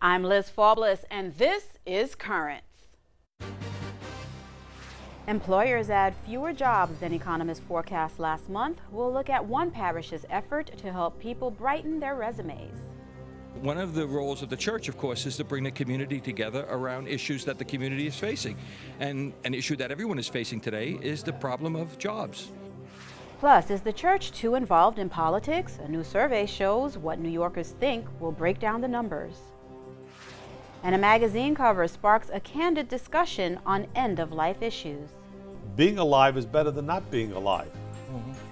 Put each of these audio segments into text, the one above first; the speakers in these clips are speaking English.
I'm Liz Faublis, and this is Currents. Employers add fewer jobs than economists forecast last month. We'll look at one parish's effort to help people brighten their resumes. One of the roles of the church, of course, is to bring the community together around issues that the community is facing. And an issue that everyone is facing today is the problem of jobs. Plus, is the church too involved in politics? A new survey shows what New Yorkers think. Will break down the numbers. And a magazine cover sparks a candid discussion on end-of-life issues. Being alive is better than not being alive.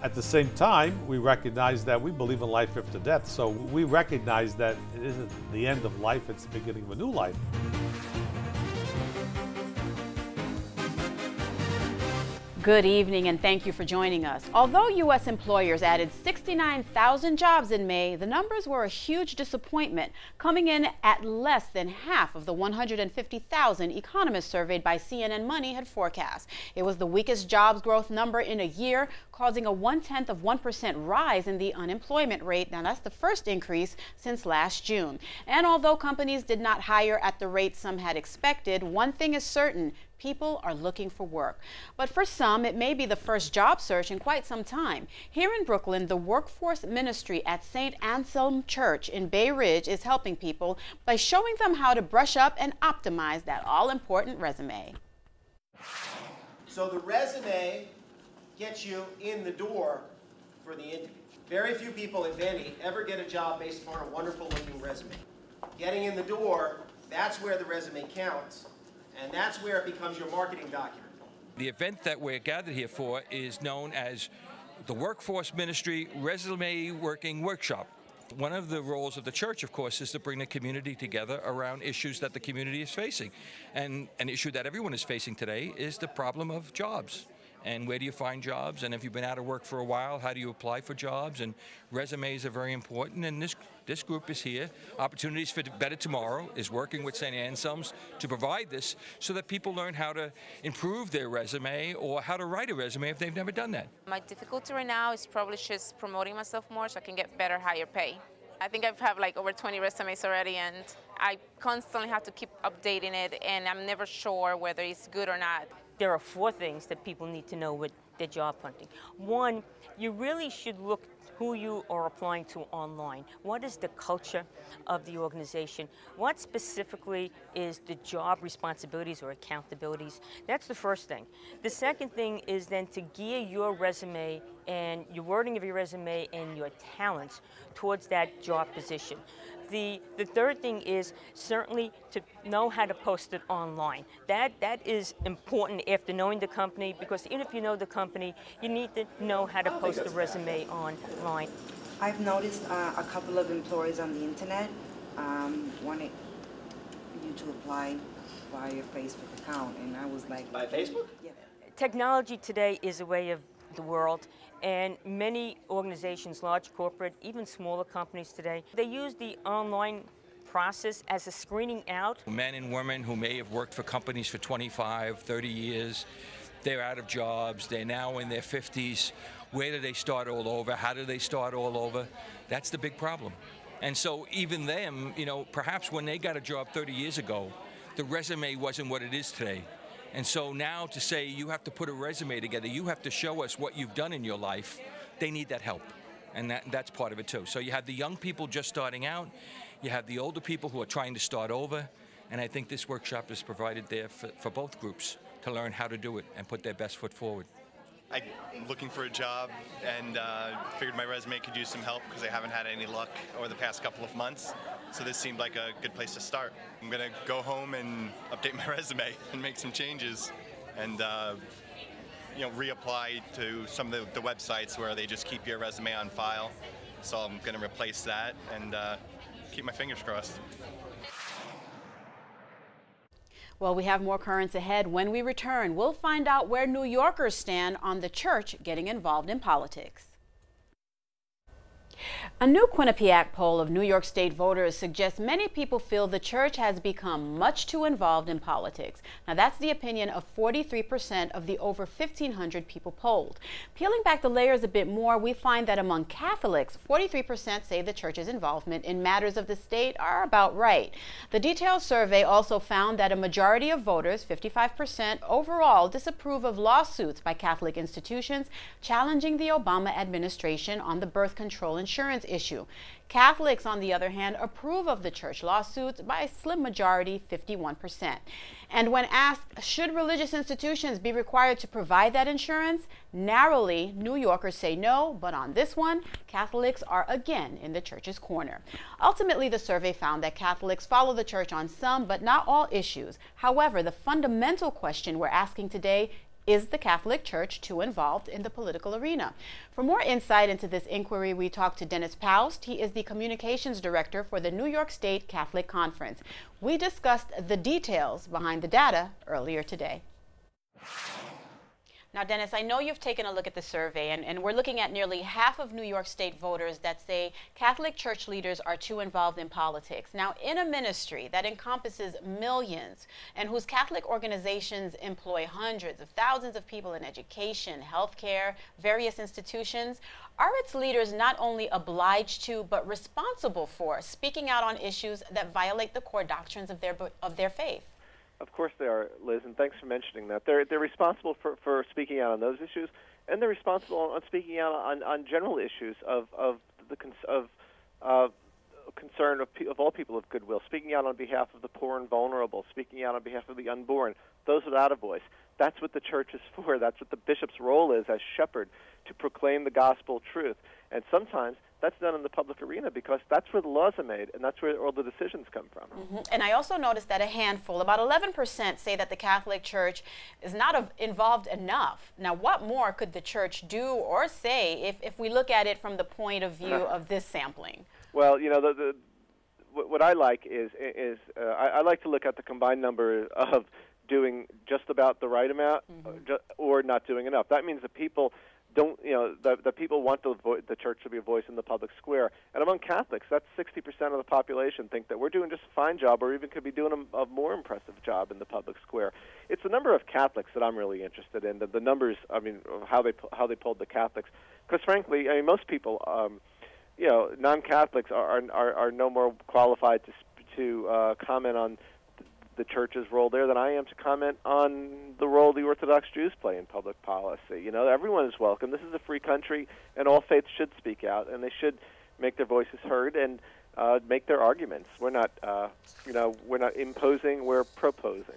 At the same time, we recognize that we believe in life after death, so we recognize that it isn't the end of life, it's the beginning of a new life. Good evening, and thank you for joining us. Although U.S. employers added 69,000 jobs in May, the numbers were a huge disappointment, coming in at less than half of the 150,000 economists surveyed by CNN Money had forecast. It was the weakest jobs growth number in a year, causing a 0.1% rise in the unemployment rate. Now, that's the first increase since last June. And although companies did not hire at the rate some had expected, one thing is certain: people are looking for work. But for some, it may be the first job search in quite some time. Here in Brooklyn, the workforce ministry at St. Anselm Church in Bay Ridge is helping people by showing them how to brush up and optimize that all-important resume. So the resume gets you in the door for the interview. Very few people, if any, ever get a job based upon a wonderful-looking resume. Getting in the door, that's where the resume counts. And that's where it becomes your marketing document. The event that we're gathered here for is known as the Workforce Ministry Resume Working Workshop. One of the roles of the church, of course, is to bring the community together around issues that the community is facing. And an issue that everyone is facing today is the problem of jobs. And where do you find jobs? And if you've been out of work for a while, how do you apply for jobs? And resumes are very important. And this group is here. Opportunities for Better Tomorrow is working with St. Anselm's to provide this so that people learn how to improve their resume or how to write a resume if they've never done that. My difficulty right now is probably just promoting myself more so I can get better, higher pay. I think I've had like over 20 resumes already, and I constantly have to keep updating it, and I'm never sure whether it's good or not. There are 4 things that people need to know with their job hunting. One, you really should look who you are applying to online. What is the culture of the organization? What specifically is the job responsibilities or accountabilities? That's the first thing. The second thing is then to gear your resume and your wording of your resume and your talents towards that job position. The third thing is certainly to know how to post it online. That is important after knowing the company, because even if you know the company, you need to know how to post the resume online. I've noticed a couple of employers on the internet wanted you to apply via your Facebook account, and I was like... By Facebook? Yeah. Technology today is a way of the world, and many organizations, large corporate, even smaller companies today, they use the online process as a screening out. Men and women who may have worked for companies for 25, 30 years, they're out of jobs, they're now in their 50s. Where do they start all over? How do they start all over? That's the big problem. And so even them, you know, perhaps when they got a job 30 years ago, the resume wasn't what it is today. And so now to say you have to put a resume together, you have to show us what you've done in your life, they need that help. And that's part of it too. So you have the young people just starting out, you have the older people who are trying to start over, and I think this workshop is provided there for both groups to learn how to do it and put their best foot forward. I'm looking for a job and figured my resume could use some help because I haven't had any luck over the past couple of months. So this seemed like a good place to start. I'm going to go home and update my resume and make some changes and reapply to some of the websites where they just keep your resume on file. So I'm going to replace that and keep my fingers crossed. Well, we have more currents ahead. When we return, we'll find out where New Yorkers stand on the church getting involved in politics. A new Quinnipiac poll of New York State voters suggests many people feel the church has become much too involved in politics. Now, that's the opinion of 43% of the over 1,500 people polled. Peeling back the layers a bit more, we find that among Catholics, 43% say the church's involvement in matters of the state are about right. The detailed survey also found that a majority of voters, 55% overall, disapprove of lawsuits by Catholic institutions challenging the Obama administration on the birth control insurance issue. Catholics, on the other hand, approve of the church lawsuits by a slim majority, 51%. And when asked, should religious institutions be required to provide that insurance? Narrowly, New Yorkers say no, but on this one, Catholics are again in the church's corner. Ultimately, the survey found that Catholics follow the church on some, but not all issues. However, the fundamental question we're asking today: is the Catholic Church too involved in the political arena? For more insight into this inquiry, we talked to Dennis Paust. He is the communications director for the New York State Catholic Conference. We discussed the details behind the data earlier today. Now, Dennis, I know you've taken a look at the survey, and we're looking at nearly half of New York State voters that say Catholic church leaders are too involved in politics. Now, in a ministry that encompasses millions and whose Catholic organizations employ hundreds of thousands of people in education, healthcare, various institutions, are its leaders not only obliged to, but responsible for speaking out on issues that violate the core doctrines of their faith? Of course they are, Liz, and thanks for mentioning that. They're responsible for speaking out on those issues, and they're responsible on speaking out on general issues of concern of all people of goodwill, speaking out on behalf of the poor and vulnerable, speaking out on behalf of the unborn, those without a voice. That's what the church is for. That's what the bishop's role is as shepherd, to proclaim the gospel truth. And sometimes that's done in the public arena because that's where the laws are made and that's where all the decisions come from. And I also noticed that a handful, about 11%, say that the Catholic Church is not involved enough. Now, what more could the church do or say if we look at it from the point of view of this sampling? Well, you know, what I like is I like to look at the combined number of doing just about the right amount or not doing enough. That means that people don't, you know, the people want the church to be a voice in the public square. And among Catholics, that's 60% of the population think that we're doing just a fine job or even could be doing a more impressive job in the public square. It's the number of Catholics that I'm really interested in, the numbers, I mean, how they polled the Catholics. Because frankly, I mean, most people, you know, non-Catholics are no more qualified to comment on the church's role there than I am to comment on the role the Orthodox Jews play in public policy. You know, everyone is welcome. This is a free country, and all faiths should speak out, and they should make their voices heard and make their arguments. We're not, you know, we're not imposing. We're proposing.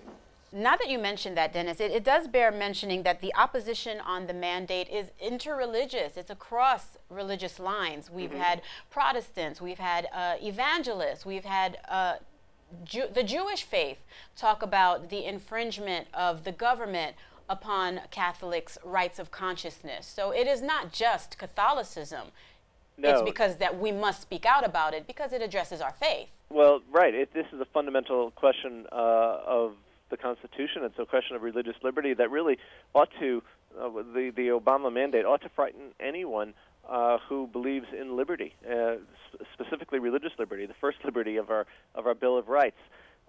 Now that you mentioned that, Dennis, it does bear mentioning that the opposition on the mandate is interreligious. It's across religious lines. We've had Protestants, we've had evangelists, we've had the Jewish faith talk about the infringement of the government upon Catholics' rights of consciousness. So it is not just Catholicism. No. It's because that we must speak out about it because it addresses our faith. Well, right. This is a fundamental question of the Constitution. It's a question of religious liberty that really ought to, the Obama mandate ought to frighten anyone who believes in liberty, specifically religious liberty, the first liberty of our Bill of Rights.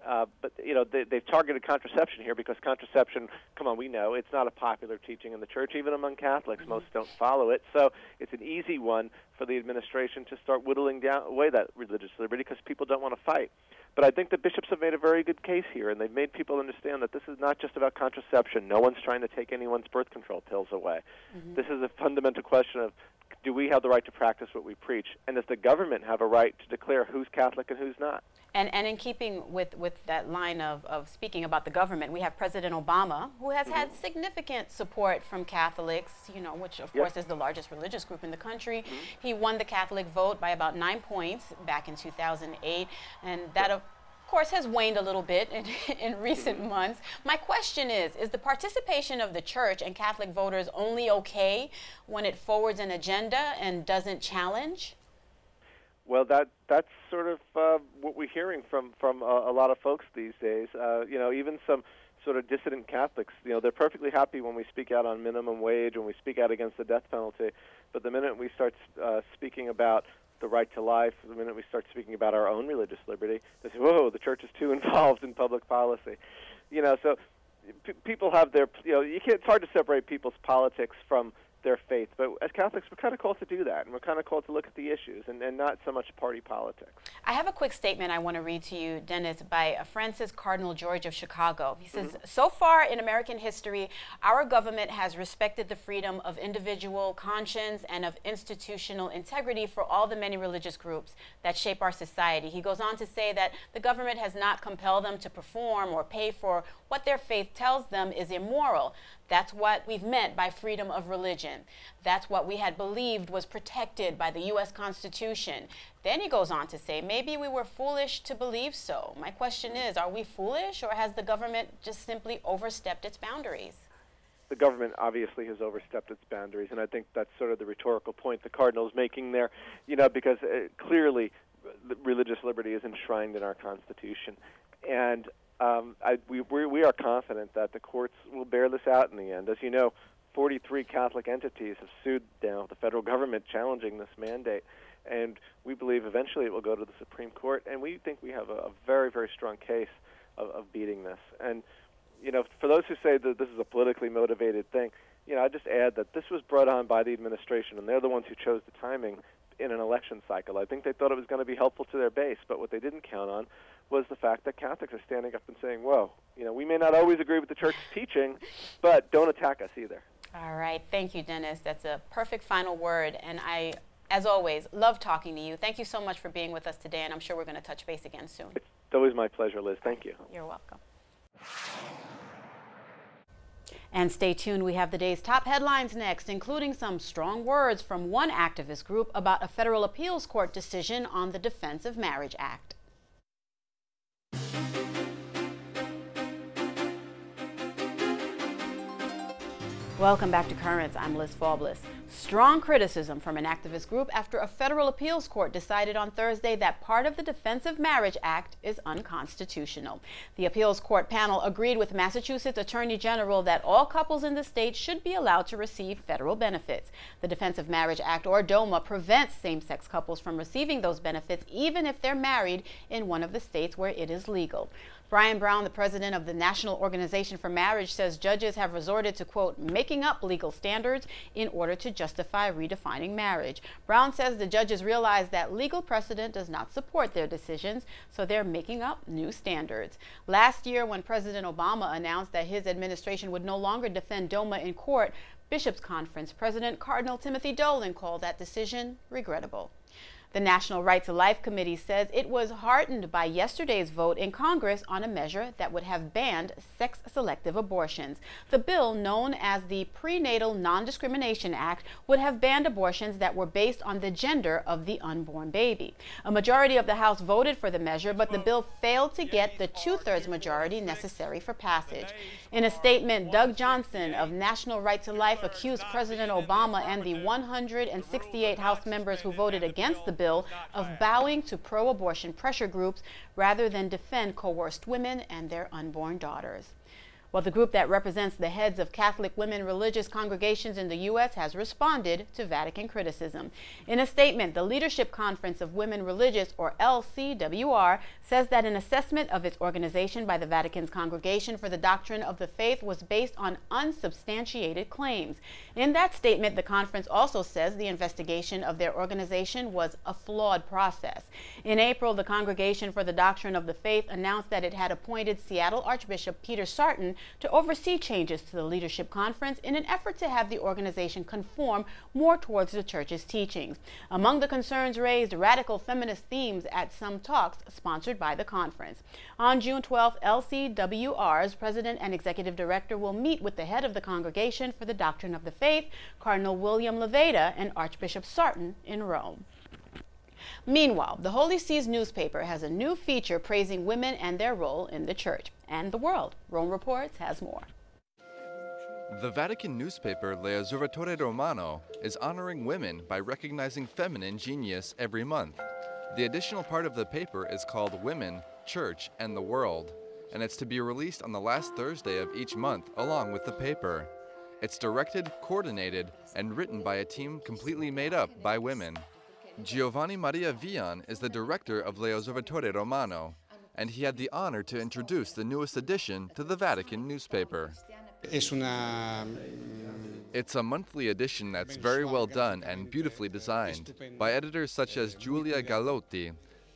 But you know, they've targeted contraception here because contraception, come on, we know it's not a popular teaching in the church, even among Catholics. Most don't follow it, so it's an easy one for the administration to start whittling away that religious liberty because people don't want to fight. But I think the bishops have made a very good case here, and they've made people understand that this is not just about contraception. No one's trying to take anyone's birth control pills away. This is a fundamental question of, do we have the right to practice what we preach? And does the government have a right to declare who's Catholic and who's not? And in keeping with that line of speaking about the government, we have President Obama, who has had significant support from Catholics, you know, which of course is the largest religious group in the country. He won the Catholic vote by about 9 points back in 2008, and that of course has waned a little bit in recent months. My question is the participation of the church and Catholic voters only okay when it forwards an agenda and doesn't challenge? Well, that's sort of what we're hearing from a lot of folks these days. You know, even some sort of dissident Catholics, you know, they're perfectly happy when we speak out on minimum wage, when we speak out against the death penalty. But the minute we start speaking about the right to life, the minute we start speaking about our own religious liberty, they say, whoa, the church is too involved in public policy. So people have their, it's hard to separate people's politics from their faith, but as Catholics, we're kind of called to do that, and we're kind of called to look at the issues and not so much party politics. I have a quick statement I want to read to you, Dennis, by Francis Cardinal George of Chicago. He says, so far in American history, our government has respected the freedom of individual conscience and of institutional integrity for all the many religious groups that shape our society. He goes on to say that the government has not compelled them to perform or pay for what their faith tells them is immoral. That's what we've meant by freedom of religion. That's what we had believed was protected by the U.S. Constitution. Then he goes on to say, maybe we were foolish to believe so. My question is, are we foolish, or has the government just simply overstepped its boundaries? The government obviously has overstepped its boundaries, and I think that's sort of the rhetorical point the Cardinal's making there, because clearly religious liberty is enshrined in our Constitution. And we are confident that the courts will bear this out in the end. As you know, 43 Catholic entities have sued now the federal government challenging this mandate, and we believe eventually it will go to the Supreme Court, and we think we have a very, very strong case of beating this. And, for those who say that this is a politically motivated thing, I just add that this was brought on by the administration, and they're the ones who chose the timing in an election cycle. I think they thought it was going to be helpful to their base, but what they didn't count on was the fact that Catholics are standing up and saying, whoa, we may not always agree with the church's teaching, but don't attack us either. All right. Thank you, Dennis. That's a perfect final word. And I, as always, love talking to you. Thank you so much for being with us today, and I'm sure we're going to touch base again soon. It's always my pleasure, Liz. Thank you. You're welcome. And stay tuned. We have the day's top headlines next, including some strong words from one activist group about a federal appeals court decision on the Defense of Marriage Act. Welcome back to Currents. I'm Liz Faublas. Strong criticism from an activist group after a federal appeals court decided on Thursday that part of the Defense of Marriage Act is unconstitutional. The appeals court panel agreed with Massachusetts Attorney General that all couples in the state should be allowed to receive federal benefits. The Defense of Marriage Act, or DOMA, prevents same-sex couples from receiving those benefits even if they're married in one of the states where it is legal. Brian Brown, the president of the National Organization for Marriage, says judges have resorted to, quote, making up legal standards in order to justify redefining marriage. Brown says the judges realize that legal precedent does not support their decisions, so they're making up new standards. Last year, when President Obama announced that his administration would no longer defend DOMA in court, Bishops' Conference President Cardinal Timothy Dolan called that decision regrettable. The National Right to Life Committee says it was heartened by yesterday's vote in Congress on a measure that would have banned sex-selective abortions. The bill, known as the Prenatal Non-Discrimination Act, would have banned abortions that were based on the gender of the unborn baby. A majority of the House voted for the measure, but the bill failed to get the two-thirds majority necessary for passage. In a statement, Doug Johnson of National Right to Life accused President Obama and the 168 House members who voted against the bill of bowing to pro-abortion pressure groups rather than defend coerced women and their unborn daughters. Well, the group that represents the heads of Catholic women religious congregations in the U.S. has responded to Vatican criticism. In a statement, the Leadership Conference of Women Religious, or LCWR, says that an assessment of its organization by the Vatican's Congregation for the Doctrine of the Faith was based on unsubstantiated claims. In that statement, the conference also says the investigation of their organization was a flawed process. In April, the Congregation for the Doctrine of the Faith announced that it had appointed Seattle Archbishop Peter Sarton to oversee changes to the Leadership Conference in an effort to have the organization conform more towards the Church's teachings. Among the concerns raised, radical feminist themes at some talks sponsored by the conference. On June 12th, LCWR's President and Executive Director will meet with the head of the Congregation for the Doctrine of the Faith, Cardinal William Leveda, and Archbishop Sarton in Rome. Meanwhile, the Holy See's newspaper has a new feature praising women and their role in the Church and the world. Rome Reports has more. The Vatican newspaper L'Osservatore Romano is honoring women by recognizing feminine genius every month. The additional part of the paper is called Women, Church, and the World, and it's to be released on the last Thursday of each month along with the paper. It's directed, coordinated, and written by a team completely made up by women. Giovanni Maria Villan is the director of L'Osservatore Romano, and he had the honor to introduce the newest addition to the Vatican newspaper. It's a monthly edition that's very well done and beautifully designed by editors such as Giulia Gallotti.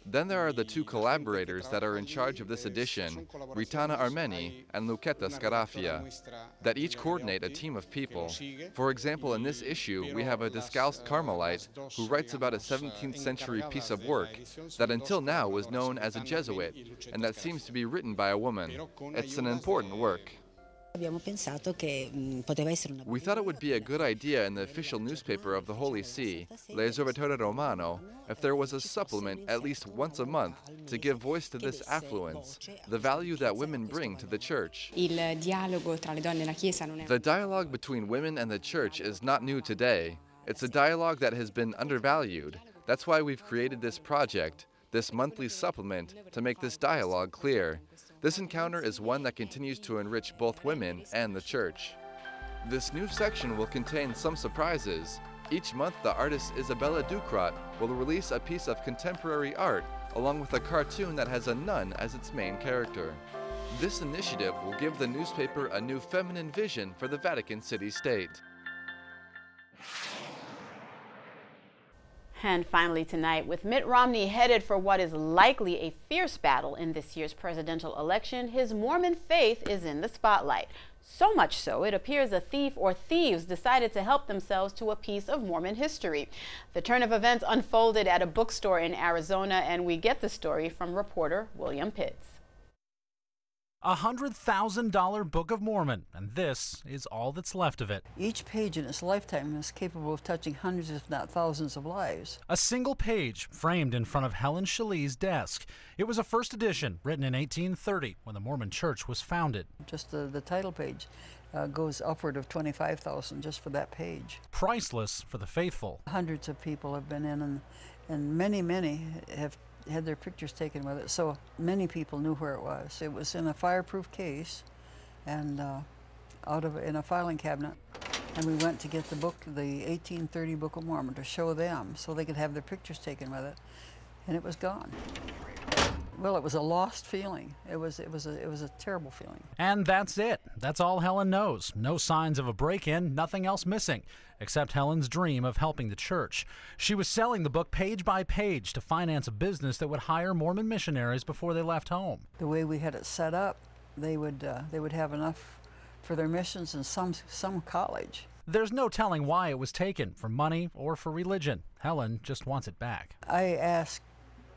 Then there are the two collaborators that are in charge of this edition, Ritana Armeni and Lucetta Scarafia, that each coordinate a team of people. For example, in this issue, we have a Discalced Carmelite who writes about a 17th century piece of work that until now was known as a Jesuit, and that seems to be written by a woman. It's an important work. We thought it would be a good idea in the official newspaper of the Holy See, L'Osservatore Romano, if there was a supplement at least once a month to give voice to this affluence, the value that women bring to the Church. The dialogue between women and the Church is not new today. It's a dialogue that has been undervalued. That's why we've created this project, this monthly supplement, to make this dialogue clear. This encounter is one that continues to enrich both women and the Church. This new section will contain some surprises. Each month, the artist Isabella Ducrot will release a piece of contemporary art along with a cartoon that has a nun as its main character. This initiative will give the newspaper a new feminine vision for the Vatican city-state. And finally tonight, with Mitt Romney headed for what is likely a fierce battle in this year's presidential election, his Mormon faith is in the spotlight. So much so, it appears a thief or thieves decided to help themselves to a piece of Mormon history. The turn of events unfolded at a bookstore in Arizona, and we get the story from reporter William Pitts. A $100,000 Book of Mormon, and this is all that's left of it. Each page in its lifetime is capable of touching hundreds, if not thousands, of lives. A single page framed in front of Helen Shalee's desk. It was a first edition, written in 1830, when the Mormon Church was founded. Just the title page goes upward of $25,000 just for that page. Priceless for the faithful. Hundreds of people have been in, and many have had their pictures taken with it, so many people knew where it was. It was in a fireproof case and in a filing cabinet, and we went to get the book, the 1830 Book of Mormon, to show them so they could have their pictures taken with it, and it was gone. Well, it was a lost feeling. It was a terrible feeling. And that's it. That's all Helen knows. No signs of a break-in, nothing else missing, except Helen's dream of helping the church. She was selling the book page by page to finance a business that would hire Mormon missionaries before they left home. The way we had it set up, they would have enough for their missions and some college. There's no telling why it was taken, for money or for religion. Helen just wants it back. I asked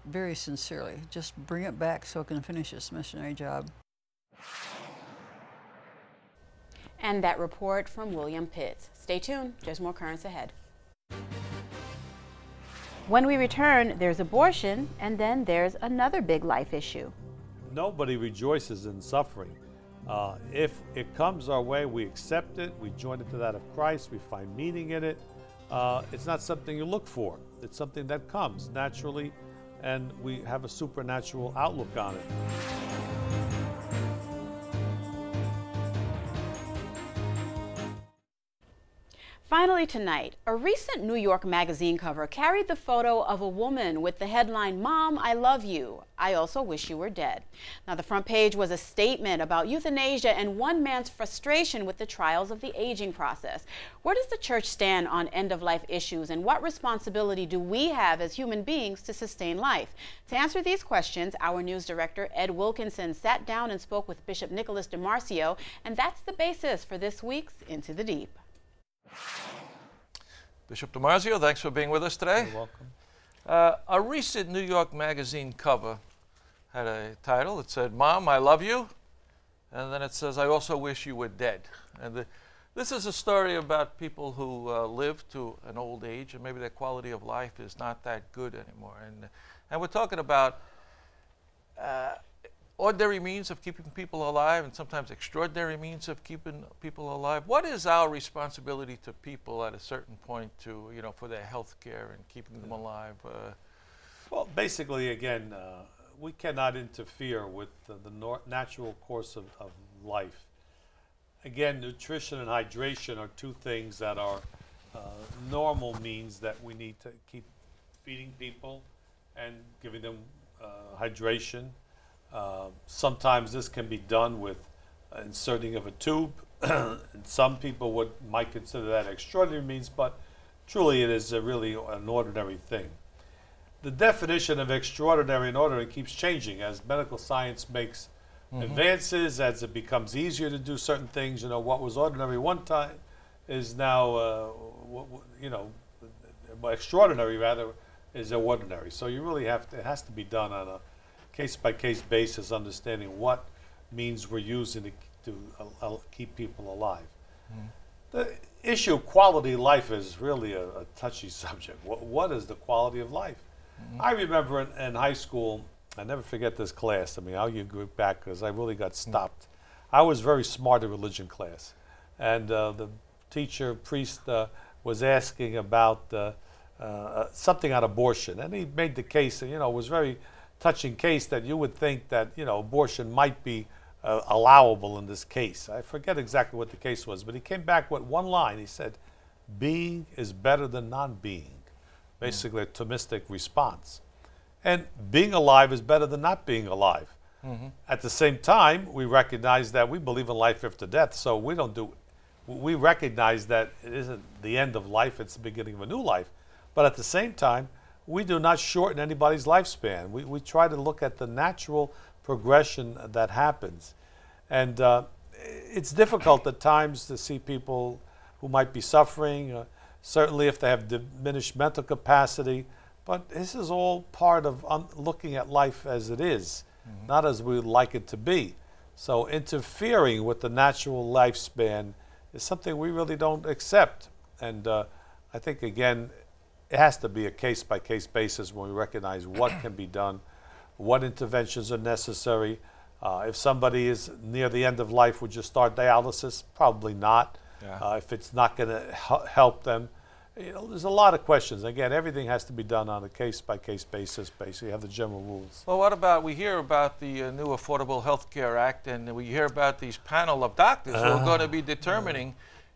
very sincerely, just bring it back so I can finish this missionary job. And that report from William Pitts. Stay tuned, there's more currents ahead. When we return, there's abortion, and then there's another big life issue. Nobody rejoices in suffering. If it comes our way, we accept it, we join it to that of Christ, we find meaning in it. It's not something you look for. It's something that comes naturally, and we have a supernatural outlook on it. Finally tonight, a recent New York Magazine cover carried the photo of a woman with the headline, "Mom, I love you. I also wish you were dead." Now, the front page was a statement about euthanasia and one man's frustration with the trials of the aging process. Where does the church stand on end-of-life issues, and what responsibility do we have as human beings to sustain life? To answer these questions, our news director, Ed Wilkinson, sat down and spoke with Bishop Nicholas DiMarcio, and that's the basis for this week's Into the Deep. Bishop DiMarcio, thanks for being with us today. You're welcome. A recent New York Magazine cover had a title. It said, "Mom, I love you," and then it says, "I also wish you were dead." And this is a story about people who live to an old age, and maybe their quality of life is not that good anymore. And we're talking about ordinary means of keeping people alive, and sometimes extraordinary means of keeping people alive. What is our responsibility to people at a certain point to, for their health care and keeping them alive? Well, basically, again, we cannot interfere with the natural course of life. Again, nutrition and hydration are two things that are normal means that we need to keep feeding people and giving them hydration. Sometimes this can be done with inserting of a tube. And some people might consider that extraordinary means, but truly it is really an ordinary thing. The definition of extraordinary and ordinary keeps changing as medical science makes advances, as it becomes easier to do certain things. You know, what was ordinary one time is now, extraordinary rather, is ordinary. So you really it has to be done on a case-by-case basis, understanding what means we're using to keep people alive. The issue of quality of life is really a touchy subject. What is the quality of life? I remember in high school, I never forget this class. I mean, I'll go back because I really got stopped. I was very smart in religion class. And the priest was asking about something on abortion. And he made the case, it was a very touching case that you would think that, abortion might be allowable in this case. I forget exactly what the case was, but he came back with one line. He said, being is better than non-being. Basically a Thomistic response. And being alive is better than not being alive. At the same time, we recognize that we believe in life after death, so we recognize that it isn't the end of life, it's the beginning of a new life. But at the same time, we do not shorten anybody's lifespan. We try to look at the natural progression that happens. And it's difficult at times to see people who might be suffering, certainly if they have diminished mental capacity. But this is all part of looking at life as it is, not as we would like it to be. So interfering with the natural lifespan is something we really don't accept. And I think, again, it has to be a case-by-case basis when we recognize what can be done, what interventions are necessary. If somebody is near the end of life, would you start dialysis? Probably not. If it's not going to help them. There's a lot of questions. Again, everything has to be done on a case-by-case basis. Basically, you have the general rules. Well, what about, we hear about the new Affordable Health Care Act, and we hear about these panel of doctors who are going to be determining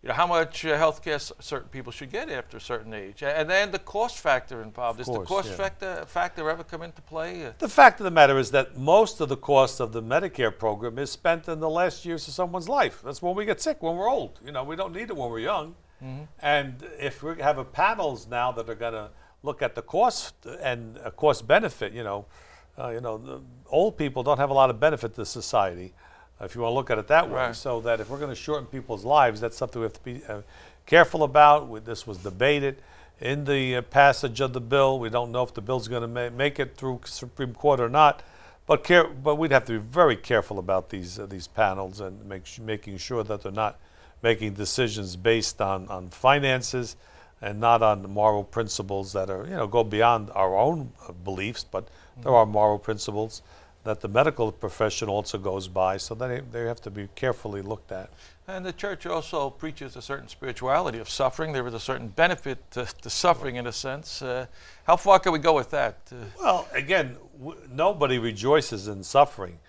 how much health care certain people should get after a certain age. And then the cost factor involved. Does the cost factor ever come into play? The fact of the matter is that most of the cost of the Medicare program is spent in the last years of someone's life. That's when we get sick, when we're old. We don't need it when we're young. And if we have panels now that are going to look at the cost and cost benefit, the old people don't have a lot of benefit to society, if you want to look at it that way. So that if we're going to shorten people's lives, that's something we have to be careful about. This was debated in the passage of the bill. We don't know if the bill's going to make it through Supreme Court or not, but we'd have to be very careful about these panels and making sure that they're not making decisions based on finances and not on moral principles that are, go beyond our own beliefs, but there are moral principles that the medical profession also goes by, so they have to be carefully looked at. And the church also preaches a certain spirituality of suffering. There is a certain benefit to suffering in a sense. How far can we go with that? Well, again, nobody rejoices in suffering.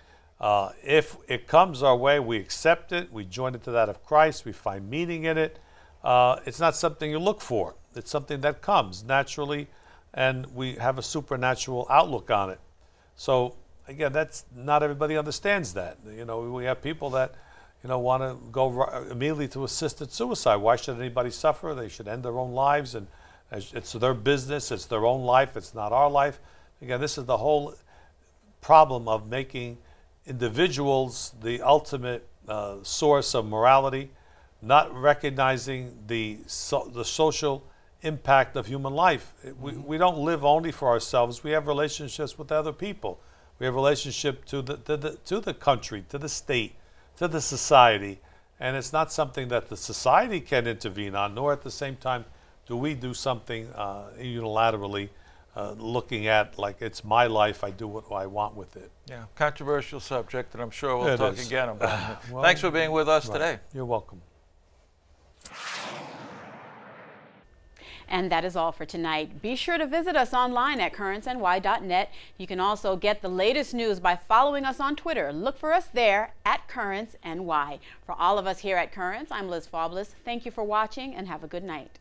If it comes our way, we accept it, we join it to that of Christ, we find meaning in it. It's not something you look for. It's something that comes naturally, and we have a supernatural outlook on it. So, again, not everybody understands that. We have people that, want to go immediately to assisted suicide. Why should anybody suffer? They should end their own lives, and it's their business, it's their own life, it's not our life. Again, this is the whole problem of making individuals the ultimate source of morality, not recognizing the social impact of human life. We don't live only for ourselves. We have relationships with other people. We have relationship to the country, to the state, to the society, and it's not something that the society can intervene on, nor at the same time do we do something unilaterally, looking at like it's my life, I do what I want with it. Yeah, controversial subject, and I'm sure we'll talk again about it. Well, thanks for being with us today. You're welcome. And that is all for tonight. Be sure to visit us online at currentsny.net. You can also get the latest news by following us on Twitter. Look for us there at currentsny. For all of us here at Currents, I'm Liz Faublas. Thank you for watching and have a good night.